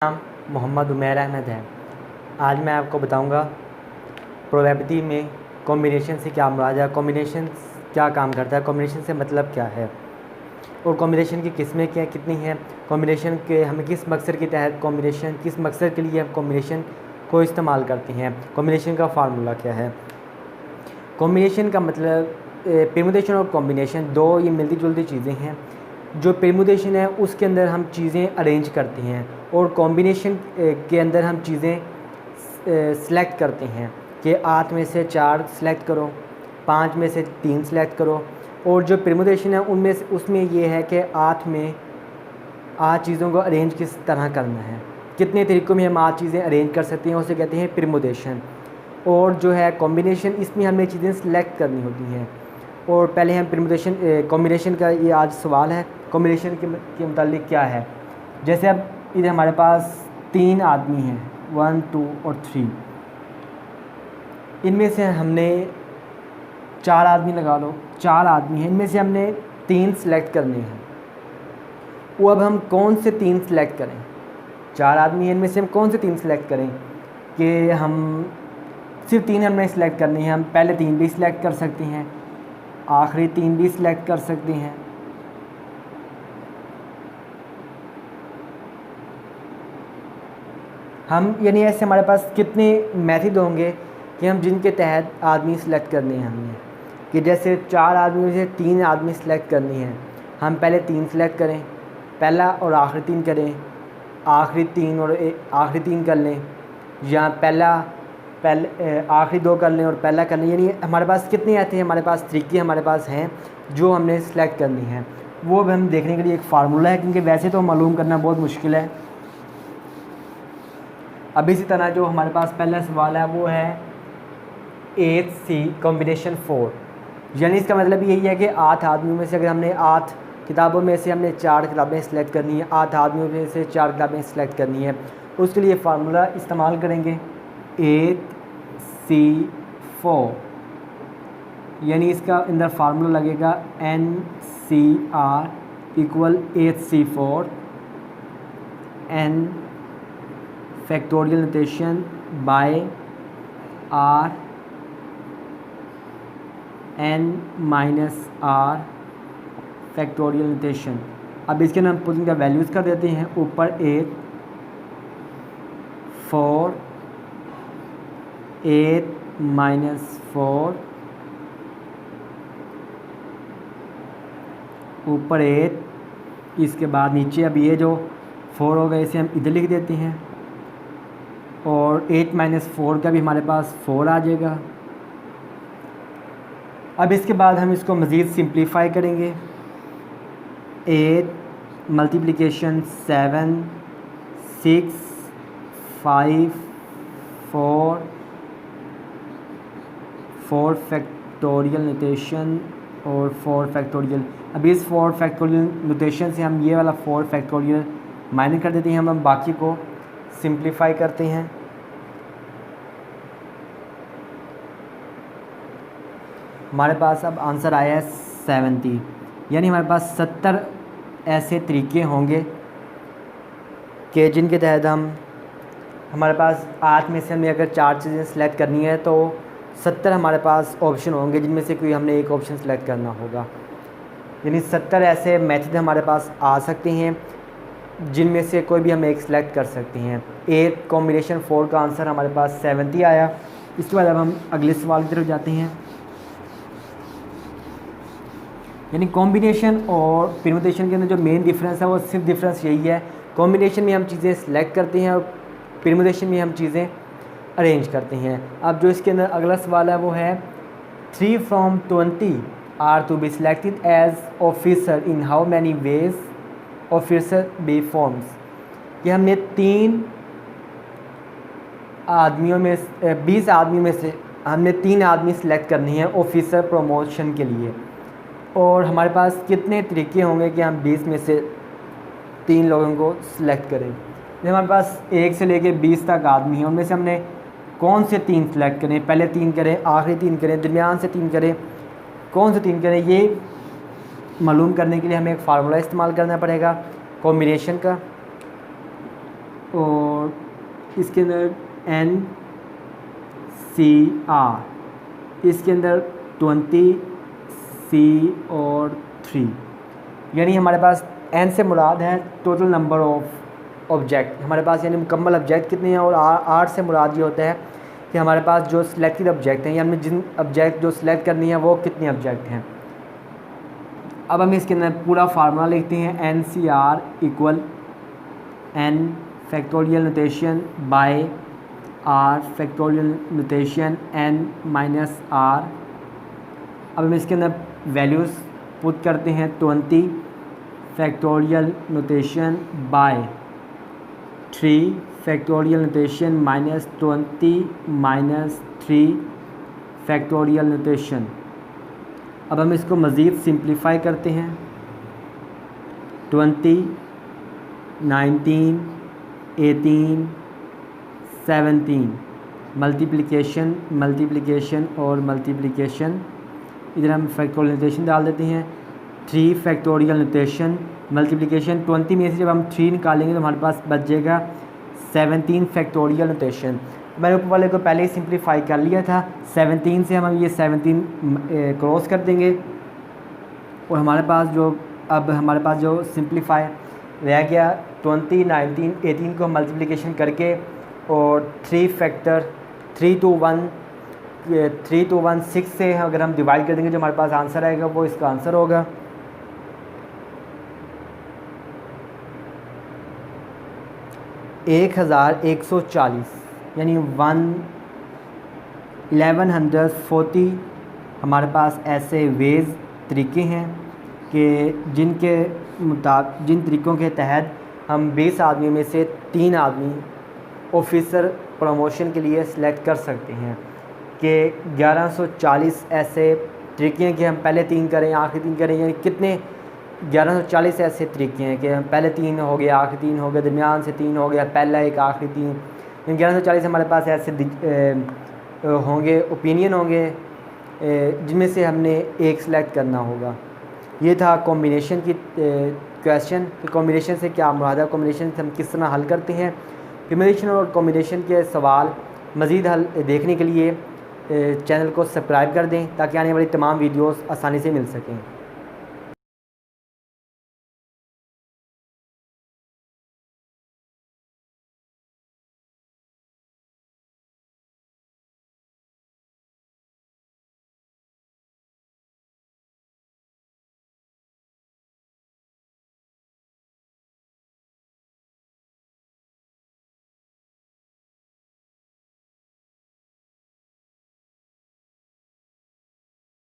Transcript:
नाम मोहम्मद उमैर अहमद है। आज मैं आपको बताऊंगा प्रोबेबिलिटी में कॉम्बिनेशन से क्या मुराद है, कॉम्बिनेशन क्या काम करता है, कॉम्बिनेशन से मतलब क्या है और कॉम्बिनेशन की किस्में क्या कितनी हैं, कॉम्बिनेशन के हमें किस मकसद के तहत कॉम्बिनेशन किस मकसद के लिए हम कॉम्बिनेशन को इस्तेमाल करते हैं, कॉम्बिनेशन का फार्मूला क्या है। कॉम्बिनेशन का मतलब परमुटेशन और कॉम्बिनेशन दो ये मिलती जुलती चीज़ें हैं। जो परमुटेशन है उसके अंदर हम चीज़ें अरेंज करते हैं और कॉम्बिनेशन के अंदर हम चीज़ें सेलेक्ट करते हैं कि 8 में से 4 सेलेक्ट करो, 5 में से 3 सेलेक्ट करो। और जो परमुटेशन है उनमें से उसमें ये है कि 8 चीज़ों को अरेंज किस तरह करना है, कितने तरीक़ों में हम 8 चीज़ें अरेंज कर सकते हैं, उसे कहते हैं परमुटेशन। और जो है कॉम्बिनेशन, इसमें हमें चीज़ें सेलेक्ट करनी होती हैं। और पहले हम परमुटेशन कॉम्बिनेशन का ये आज सवाल है, कॉम्बिनेशन के मुतालिक क्या है। जैसे अब इधर हमारे पास 3 आदमी हैं, 1 2 और 3। इनमें से हमने 4 आदमी लगा लो, 4 आदमी हैं, इनमें से हमने 3 सेलेक्ट करने हैं। वो अब हम कौन से 3 सेलेक्ट करें, 4 आदमी हैं, इनमें से हम कौन से 3 सेलेक्ट करें कि हम सिर्फ 3 हमने सेलेक्ट करनी है। हम पहले 3 भी सिलेक्ट कर सकते हैं, आखिरी 3 भी सिलेक्ट कर सकते हैं। हम यानी ऐसे हमारे पास कितने मेथड होंगे कि हम जिनके तहत आदमी सेलेक्ट करने हैं हमने, कि जैसे 4 आदमी में से 3 आदमी सेलेक्ट करनी है। हम पहले 3 सेलेक्ट करें, पहला और आखिरी 3 करें, आखिरी 3 और आखिरी 3 कर लें, या पहले आखिरी 2 कर लें और पहला कर लें। यानी हमारे पास कितने आते हैं, हमारे पास तरीके हमारे पास हैं जो हमने सेलेक्ट करनी है। वो भी हम देखने के लिए एक फार्मूला है, क्योंकि वैसे तो मालूम करना बहुत मुश्किल है। अब इसी तरह जो हमारे पास पहला सवाल है वो है 8C कॉम्बिनेशन 4। यानी इसका मतलब यही है कि 8 आदमियों में से अगर हमने 8 किताबों में से हमने 4 किताबें सेलेक्ट करनी है, 8 आदमियों में से 4 किताबें सेलेक्ट करनी है, उसके लिए फार्मूला इस्तेमाल करेंगे 8C4। यानी इसका अंदर फार्मूला लगेगा NCR equal 8C4 N factorial notation by R N minus R factorial notation. अब इसके अंदर हम पुटिंग का वैल्यूज़ कर देते हैं, ऊपर 8 4 8 माइनस 4 ऊपर 8, इसके बाद नीचे अब ये जो 4 हो गए इसे हम इधर लिख देते हैं, और 8 माइनस 4 का भी हमारे पास 4 आ जाएगा। अब इसके बाद हम इसको मज़ीद सिंप्लीफाई करेंगे। 8 मल्टीप्लिकेशन 7 6 5 4 फैक्टोरियल नोटेशन और 4 फैक्टोरियल। अब इस 4 फैक्टोरियल नोटेशन से हम ये वाला 4 फैक्टोरियल माइनस कर देते हैं, हम बाकी को सिंप्लीफाई करते हैं। हमारे पास अब आंसर आया है 70। यानी हमारे पास 70 ऐसे तरीके होंगे कि जिनके तहत हमारे पास 8 में से हमें अगर 4 चीज़ें सेलेक्ट करनी है तो 70 हमारे पास ऑप्शन होंगे, जिनमें से कोई हमने एक ऑप्शन सेलेक्ट करना होगा। यानी 70 ऐसे मेथड हमारे पास आ सकते हैं जिनमें से कोई भी हम एक सेलेक्ट कर सकते हैं। 8 कॉम्बिनेशन 4 का आंसर हमारे पास 70 आया। इसके बाद अब हम अगले सवाल की तरफ जाते हैं। यानी कॉम्बिनेशन और परमुटेशन के अंदर जो मेन डिफरेंस है वो सिर्फ डिफरेंस यही है, कॉम्बिनेशन में हम चीज़ें सेलेक्ट करते हैं और परमुटेशन में हम चीज़ें अरेंज करते हैं। अब जो इसके अंदर अगला सवाल है वो है 3 from 20 are to be selected as officer in how many ways officer be forms. कि हमने 3 आदमियों में 20 आदमियों में से हमने 3 आदमी सेलेक्ट करनी है ऑफिसर प्रमोशन के लिए, और हमारे पास कितने तरीके होंगे कि हम 20 में से 3 लोगों को सिलेक्ट करें। जब हमारे पास 1 से लेकर 20 तक आदमी हैं, उनमें से हमने कौन से 3 सेलेक्ट करें, पहले 3 करें, आखिरी 3 करें, दरमियान से 3 करें, कौन से 3 करें, ये मालूम करने के लिए हमें एक फार्मूला इस्तेमाल करना पड़ेगा कॉम्बिनेशन का। और इसके अंदर NCR, इसके अंदर 20 C और 3, यानी हमारे पास N से मुराद है टोटल नंबर ऑफ ऑब्जेक्ट हमारे पास, यानी मुकम्मल ऑब्जेक्ट कितने हैं, और R से मुराद ये होता है कि हमारे पास जो सिलेक्टेड ऑब्जेक्ट हैं, यानी जिन ऑब्जेक्ट जो सिलेक्ट करनी है वो कितने ऑब्जेक्ट हैं। अब हम इसके अंदर पूरा फार्मूला लिखते हैं, NCR equal N factorial notation by R factorial notation N minus R। अब हम इसके अंदर वैल्यूज़ पुट करते हैं, 20 factorial notation by 3 factorial notation minus 20 minus 3 factorial notation. अब हम इसको मज़ीद सिंप्लीफाई करते हैं, 20 19 18 17 मल्टीप्लिकेशन मल्टीप्लिकेशन और मल्टीप्लिकेशन। इधर हम फैक्टोरियल नोटेशन डाल देते हैं, 3 फैक्टोरियल नोटेशन मल्टीप्लिकेशन 20 में से जब हम 3 निकालेंगे तो हमारे पास बच जाएगा 17 फैक्टोरियल नोटेशन। मैंने ऊपर वाले को पहले ही सिंप्लीफाई कर लिया था, 17 से हम ये 17 क्रॉस कर देंगे और हमारे पास जो सिंप्लीफाई रह गया 20 19 18 को मल्टीप्लिकेशन करके और 3 फैक्टर 3 to 1 6 से अगर हम डिवाइड कर देंगे, जो हमारे पास आंसर आएगा वो इसका आंसर होगा। एक 1140 यानी 1140 हमारे पास ऐसे वेज तरीके हैं कि जिन तरीक़ों के तहत हम 20 आदमी में से 3 आदमी ऑफिसर प्रमोशन के लिए सिलेक्ट कर सकते हैं, कि 1140 ऐसे तरीके हैं कि हम पहले 3 करें आखिरी 3 करें, यानी कितने 1140 ऐसे तरीके हैं कि हम पहले 3 हो गया आखिरी 3 हो गया, दरमियान से 3 हो गया, पहला एक आखिरी 3। 1140 हमारे पास ऐसे होंगे ओपिनियन होंगे जिनमें से हमने एक सिलेक्ट करना होगा। ये था कॉम्बिनेशन की क्वेश्चन कि कॉम्बिनेशन से क्या मुराद है, कॉम्बिनेशन से हम किस तरह हल करते हैं। कॉम्बिनेशन और कॉम्बिनेशन के सवाल मज़ीद हल देखने के लिए चैनल को सब्सक्राइब कर दें ताकि आने वाली तमाम वीडियोस आसानी से मिल सकें।